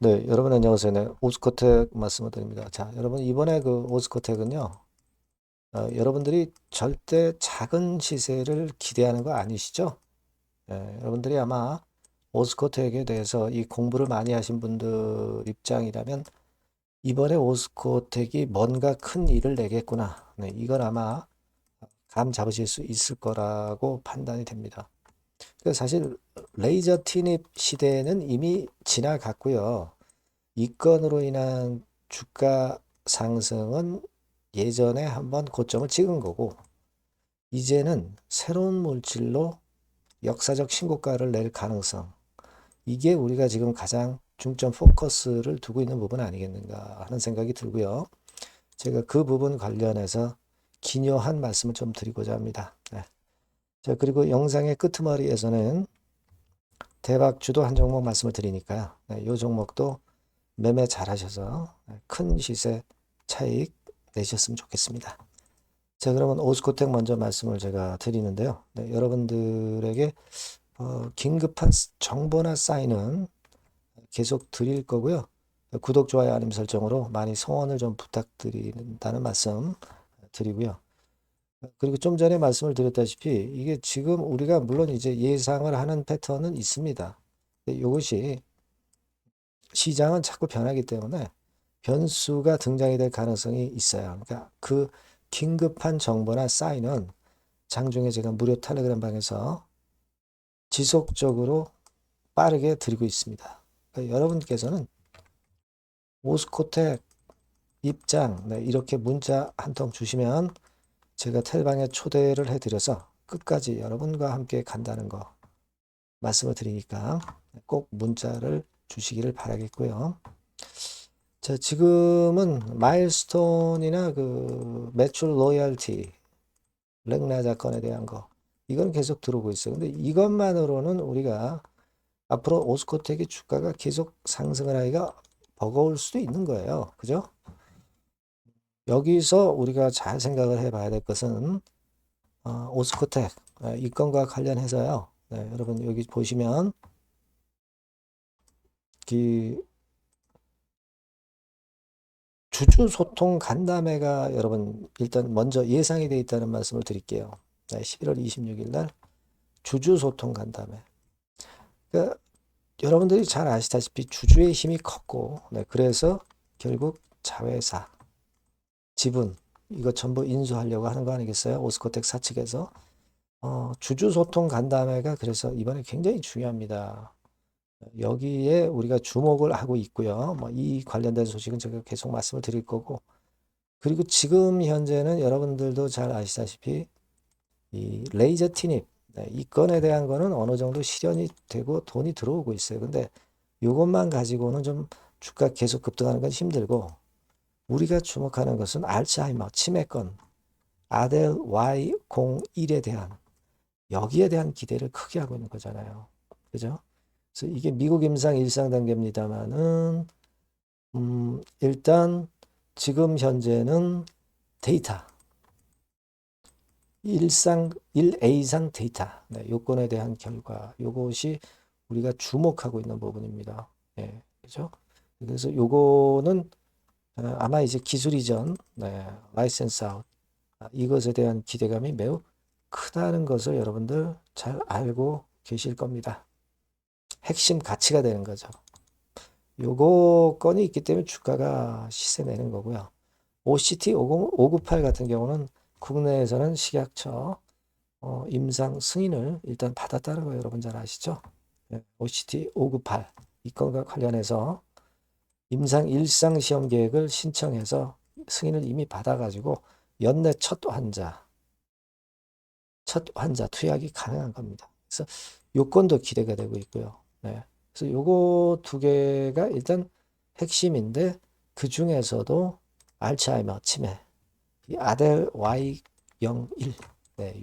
네, 여러분 안녕하세요. 네, 오스코텍 말씀을 드립니다. 자, 여러분 이번에 그 오스코텍은요, 여러분들이 절대 작은 시세를 기대하는 거 아니시죠? 여러분들이 아마 오스코텍에 대해서 이 공부를 많이 하신 분들 입장이라면 이번에 오스코텍이 뭔가 큰 일을 내겠구나. 네, 이걸 아마 감 잡으실 수 있을 거라고 판단이 됩니다. 그 사실 레이저 티닙 시대는 이미 지나갔고요. 이 건으로 인한 주가 상승은 예전에 한번 고점을 찍은 거고, 이제는 새로운 물질로 역사적 신고가를 낼 가능성, 이게 우리가 지금 가장 중점 포커스를 두고 있는 부분 아니겠는가 하는 생각이 들고요. 제가 그 부분 관련해서 기묘한 말씀을 좀 드리고자 합니다. 네. 자, 그리고 영상의 끄트머리에서는 대박주도 한 종목 말씀을 드리니까요. 네, 이 종목도 매매 잘 하셔서 큰 시세 차익 내셨으면 좋겠습니다. 자, 그러면 오스코텍 먼저 말씀을 제가 드리는데요. 네, 여러분들에게 긴급한 정보나 사인은 계속 드릴 거고요. 구독, 좋아요, 알림 설정으로 많이 성원을 좀 부탁드린다는 말씀 드리고요. 그리고 좀 전에 말씀을 드렸다시피 이게 지금 우리가 물론 이제 예상을 하는 패턴은 있습니다. 이것이 시장은 자꾸 변하기 때문에 변수가 등장이 될 가능성이 있어요. 그러니까 그 긴급한 정보나 사인은 장중에 제가 무료 텔레그램 방에서 지속적으로 빠르게 드리고 있습니다. 그러니까 여러분께서는 오스코텍 입장 이렇게 문자 한 통 주시면 제가 텔방에 초대를 해드려서 끝까지 여러분과 함께 간다는 거 말씀을 드리니까 꼭 문자를 주시기를 바라겠고요. 자, 지금은 마일스톤이나 그 매출 로열티, 렉나자 건에 대한 거, 이건 계속 들어오고 있어요. 근데 이것만으로는 우리가 앞으로 오스코텍의 주가가 계속 상승을 하기가 버거울 수도 있는 거예요. 그죠? 여기서 우리가 잘 생각을 해봐야 될 것은 오스코텍 이 건과 관련해서요. 네, 여러분 여기 보시면 그 주주 소통 간담회가 여러분 일단 먼저 예상이 되어 있다는 말씀을 드릴게요. 네, 11월 26일 날 주주 소통 간담회. 그러니까 여러분들이 잘 아시다시피 주주의 힘이 컸고, 네, 그래서 결국 자회사, 지분 이거 전부 인수하려고 하는 거 아니겠어요? 오스코텍 사측에서 주주 소통 간담회가 그래서 이번에 굉장히 중요합니다. 여기에 우리가 주목을 하고 있고요. 뭐 이 관련된 소식은 제가 계속 말씀을 드릴 거고, 그리고 지금 현재는 여러분들도 잘 아시다시피 이 레이저 티닙 이 건에 대한 거는 어느 정도 실현이 되고 돈이 들어오고 있어요. 근데 이것만 가지고는 좀 주가 계속 급등하는 건 힘들고 우리가 주목하는 것은 알츠하이머 치매건 아델 Y01에 대한 여기에 대한 기대를 크게 하고 있는 거잖아요. 그죠? 그래서 이게 미국 임상 1상 단계입니다만은 일단 지금 현재는 데이터 1상 1A상 데이터 요건에 대한 결과 요것이 우리가 주목하고 있는 부분입니다. 예, 그죠? 그래서 요거는 아마 이제 기술 이전, 라이센스 아웃 이것에 대한 기대감이 매우 크다는 것을 여러분들 잘 알고 계실 겁니다. 핵심 가치가 되는 거죠. 요거 건이 있기 때문에 주가가 시세 내는 거고요. OCT 50598 같은 경우는 국내에서는 식약처 임상 승인을 일단 받았다는 거 여러분 잘 아시죠? OCT 598 이 건과 관련해서 임상 일상 시험 계획을 신청해서 승인을 이미 받아가지고 연내 첫 환자 투약이 가능한 겁니다. 그래서 요건도 기대가 되고 있고요. 네. 그래서 요거 두 개가 일단 핵심인데 그 중에서도 알츠하이머 치매, 이 아델 Y01,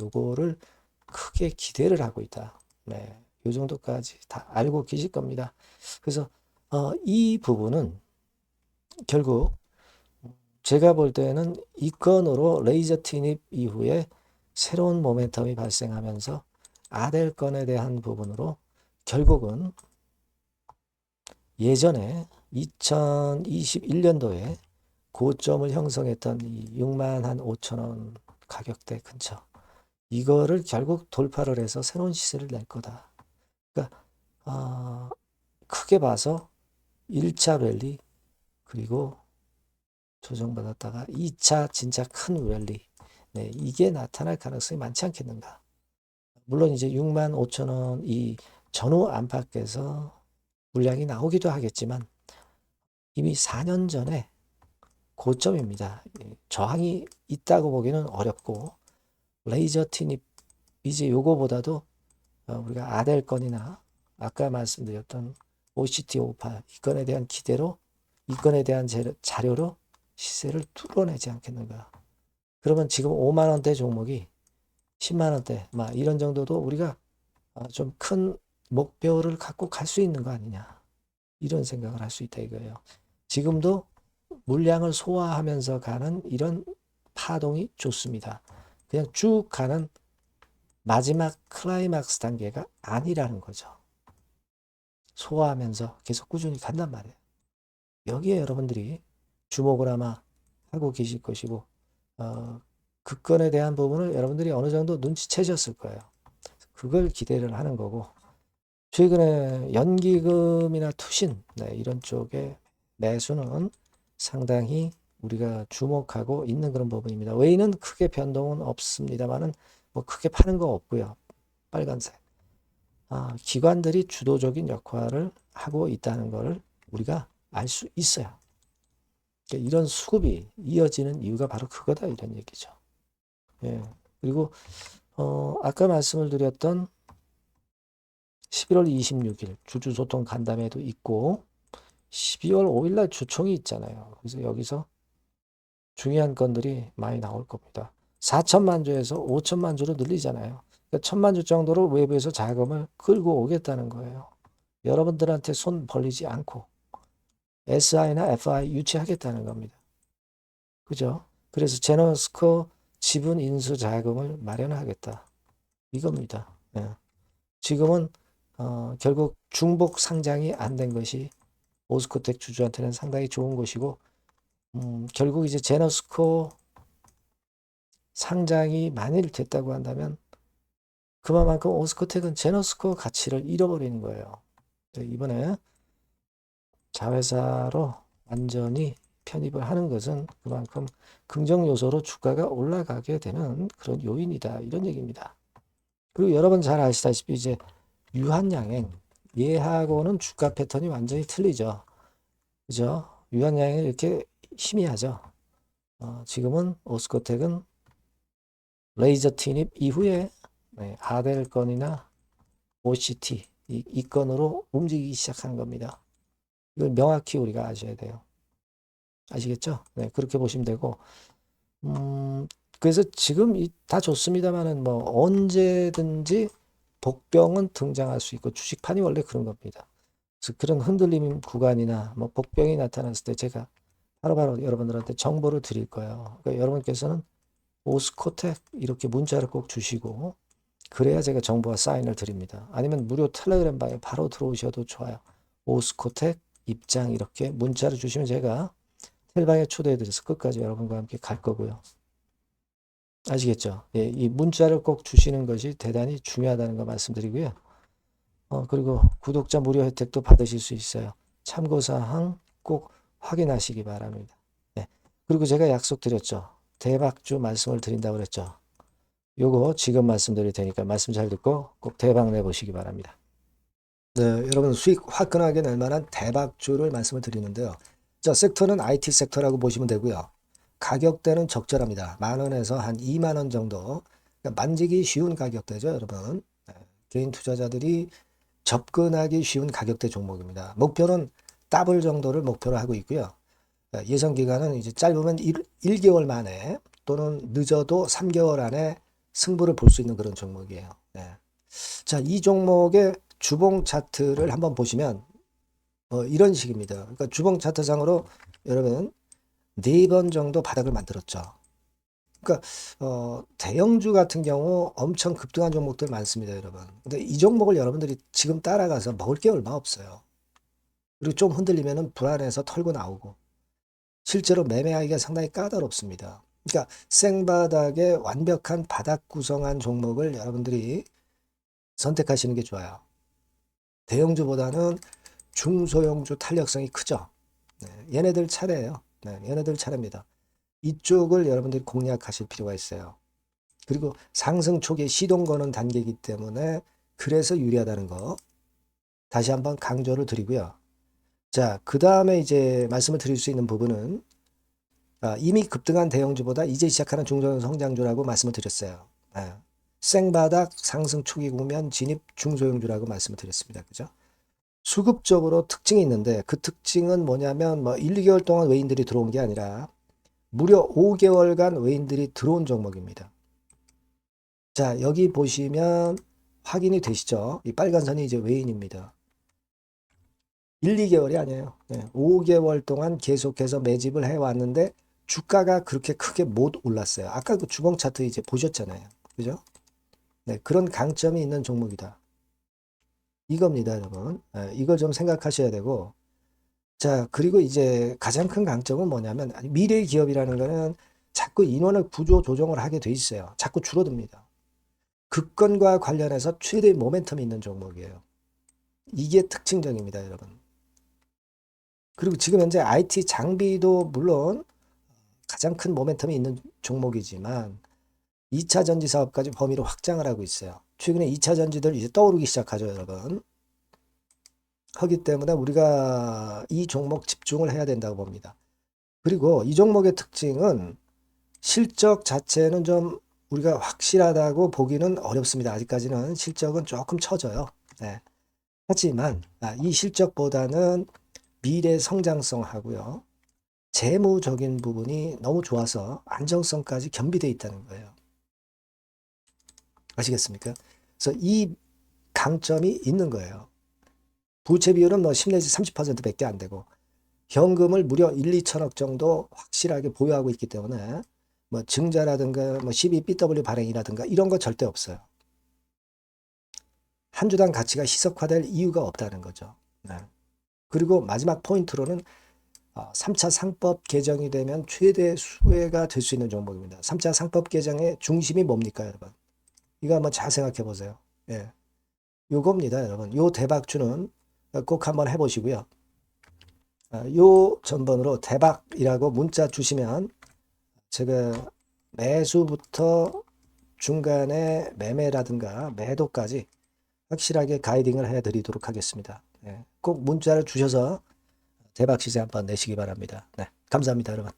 요거를 크게 기대를 하고 있다. 요 정도까지 다 알고 계실 겁니다. 그래서 이 부분은 결국 제가 볼 때는 이 건으로 레이저 티닙 이후에 새로운 모멘텀이 발생하면서 아델 건에 대한 부분으로 결국은 예전에 2021년도에 고점을 형성했던 이 6만 한 5천 원 가격대 근처 이거를 결국 돌파를 해서 새로운 시세를 낼 거다. 그러니까 크게 봐서 1차 랠리 그리고 조정받았다가 2차 진짜 큰 랠리 네, 이게 나타날 가능성이 많지 않겠는가. 물론 이제 6만 5천 원 이 전후 안팎에서 물량이 나오기도 하겠지만 이미 4년 전에 고점입니다. 저항이 있다고 보기는 어렵고 레이저 티닙 이제 요거보다도 우리가 아델 건이나 아까 말씀드렸던 OCT 오파 이 건에 대한 기대로 이 건에 대한 자료로 시세를 뚫어내지 않겠는가. 그러면 지금 5만 원대 종목이 10만 원대 막 이런 정도도 우리가 좀 큰 목표를 갖고 갈 수 있는 거 아니냐. 이런 생각을 할 수 있다 이거예요. 지금도 물량을 소화하면서 가는 이런 파동이 좋습니다. 그냥 쭉 가는 마지막 클라이막스 단계가 아니라는 거죠. 소화하면서 계속 꾸준히 간단 말이에요. 여기에 여러분들이 주목을 아마 하고 계실 것이고 그 건에 대한 부분을 여러분들이 어느 정도 눈치채셨을 거예요. 그걸 기대를 하는 거고 최근에 연기금이나 투신 이런 쪽의 매수는 상당히 우리가 주목하고 있는 그런 부분입니다. 외인은 크게 변동은 없습니다만은 뭐 크게 파는 거 없고요. 빨간색. 기관들이 주도적인 역할을 하고 있다는 것을 우리가 알 수 있어요. 그러니까 이런 수급이 이어지는 이유가 바로 그거다 이런 얘기죠. 예. 그리고 아까 말씀을 드렸던 11월 26일 주주소통 간담회도 있고 12월 5일 날 주총이 있잖아요. 그래서 여기서 중요한 건들이 많이 나올 겁니다. 4천만 주에서 5천만 주로 늘리잖아요. 그러니까 1천만 주 정도로 외부에서 자금을 끌고 오겠다는 거예요. 여러분들한테 손 벌리지 않고 SI나 FI 유치하겠다는 겁니다. 그죠? 그래서 제너스코 지분 인수 자금을 마련하겠다. 이겁니다. 예. 지금은 결국 중복 상장이 안 된 것이 오스코텍 주주한테는 상당히 좋은 것이고 결국 이제 제너스코 상장이 만일 됐다고 한다면 그만큼 오스코텍은 제너스코 가치를 잃어버리는 거예요. 이번에 자회사로 완전히 편입을 하는 것은 그만큼 긍정 요소로 주가가 올라가게 되는 그런 요인이다. 이런 얘기입니다. 그리고 여러분 잘 아시다시피 이제 유한양행 얘하고는 주가 패턴이 완전히 틀리죠. 그죠? 유한양행 이렇게 희미하죠. 지금은 오스코텍은 레이저 티닙 이후에 아델 건이나 OCT 이 건으로 움직이기 시작한 겁니다. 이걸 명확히 우리가 아셔야 돼요. 아시겠죠? 네, 그렇게 보시면 되고 그래서 지금 다 좋습니다만은 뭐 언제든지 복병은 등장할 수 있고 주식판이 원래 그런 겁니다. 그래서 그런 흔들림 구간이나 뭐 복병이 나타났을 때 제가 바로바로 여러분들한테 정보를 드릴 거예요. 그러니까 여러분께서는 오스코텍 이렇게 문자를 꼭 주시고 그래야 제가 정보와 사인을 드립니다. 아니면 무료 텔레그램 방에 바로 들어오셔도 좋아요. 오스코텍 입장 이렇게 문자를 주시면 제가 텔방에 초대해드려서 끝까지 여러분과 함께 갈 거고요. 아시겠죠? 예, 이 문자를 꼭 주시는 것이 대단히 중요하다는 거 말씀드리고요. 그리고 구독자 무료 혜택도 받으실 수 있어요. 참고사항 꼭 확인하시기 바랍니다. 네. 그리고 제가 약속드렸죠. 대박주 말씀을 드린다고 그랬죠. 요거 지금 말씀드릴 테니까 말씀 잘 듣고 꼭 대박 내보시기 바랍니다. 네, 여러분 수익 화끈하게 낼 만한 대박주를 말씀을 드리는데요. 자, 섹터는 IT 섹터라고 보시면 되고요. 가격대는 적절합니다. 10,000원에서 한 20,000원 정도. 그러니까 만지기 쉬운 가격대죠, 여러분. 네, 개인 투자자들이 접근하기 쉬운 가격대 종목입니다. 목표는 더블 정도를 목표로 하고 있고요. 예상 기간은 이제 짧으면 1개월 만에 또는 늦어도 3개월 안에 승부를 볼 수 있는 그런 종목이에요. 네. 자, 이 종목의 주봉 차트를 한번 보시면 이런 식입니다. 그러니까 주봉 차트상으로 여러분 4번 정도 바닥을 만들었죠. 그러니까 대형주 같은 경우 엄청 급등한 종목들 많습니다, 여러분. 근데 이 종목을 여러분들이 지금 따라가서 먹을 게 얼마 없어요. 그리고 좀 흔들리면은 불안해서 털고 나오고 실제로 매매하기가 상당히 까다롭습니다. 그러니까 생바닥에 완벽한 바닥 구성한 종목을 여러분들이 선택하시는 게 좋아요. 대형주보다는 중소형주 탄력성이 크죠. 네, 얘네들 차례예요. 네, 얘네들 차례입니다. 이쪽을 여러분들이 공략하실 필요가 있어요. 그리고 상승 초기에 시동 거는 단계이기 때문에 그래서 유리하다는 거 다시 한번 강조를 드리고요. 자, 그 다음에 이제 말씀을 드릴 수 있는 부분은 이미 급등한 대형주보다 이제 시작하는 중소형 성장주라고 말씀을 드렸어요. 생바닥 상승 초기 국면 진입 중소형주라고 말씀을 드렸습니다. 그죠? 수급적으로 특징이 있는데 그 특징은 뭐냐면 뭐 1, 2개월 동안 외인들이 들어온 게 아니라 무려 5개월간 외인들이 들어온 종목입니다. 자, 여기 보시면 확인이 되시죠? 이 빨간 선이 이제 외인입니다. 1, 2개월이 아니에요. 5개월 동안 계속해서 매집을 해왔는데 주가가 그렇게 크게 못 올랐어요. 아까 그 주봉 차트 이제 보셨잖아요. 그죠? 네, 그런 강점이 있는 종목이다. 이겁니다, 여러분. 이걸 좀 생각하셔야 되고. 자, 그리고 이제 가장 큰 강점은 뭐냐면 미래의 기업이라는 거는 자꾸 인원을 구조 조정을 하게 돼 있어요. 자꾸 줄어듭니다. 급권과 관련해서 최대의 모멘텀이 있는 종목이에요. 이게 특징적입니다, 여러분. 그리고 지금 현재 IT 장비도 물론 가장 큰 모멘텀이 있는 종목이지만 2차 전지 사업까지 범위를 확장을 하고 있어요. 최근에 2차 전지들 이제 떠오르기 시작하죠, 여러분. 하기 때문에 우리가 이 종목 집중을 해야 된다고 봅니다. 그리고 이 종목의 특징은 실적 자체는 좀 우리가 확실하다고 보기는 어렵습니다. 아직까지는 실적은 조금 처져요. 네. 하지만 이 실적보다는 미래 성장성하고요. 재무적인 부분이 너무 좋아서 안정성까지 겸비되어 있다는 거예요. 아시겠습니까? 그래서 이 강점이 있는 거예요. 부채 비율은 뭐 10 내지 30%밖에 안 되고 현금을 무려 1, 2천억 정도 확실하게 보유하고 있기 때문에 뭐 증자라든가 뭐 12BW 발행이라든가 이런 거 절대 없어요. 한 주당 가치가 희석화될 이유가 없다는 거죠. 네. 그리고 마지막 포인트로는 3차 상법 개정이 되면 최대 수혜가 될 수 있는 종목입니다. 3차 상법 개정의 중심이 뭡니까, 여러분? 이거 한번 잘 생각해 보세요. 예. 요겁니다, 여러분. 요 대박주는 꼭 한번 해보시고요. 요 전번으로 대박이라고 문자 주시면 제가 매수부터 중간에 매매라든가 매도까지 확실하게 가이딩을 해드리도록 하겠습니다. 꼭 문자를 주셔서 대박 시세 한번 내시기 바랍니다. 네, 감사합니다, 여러분.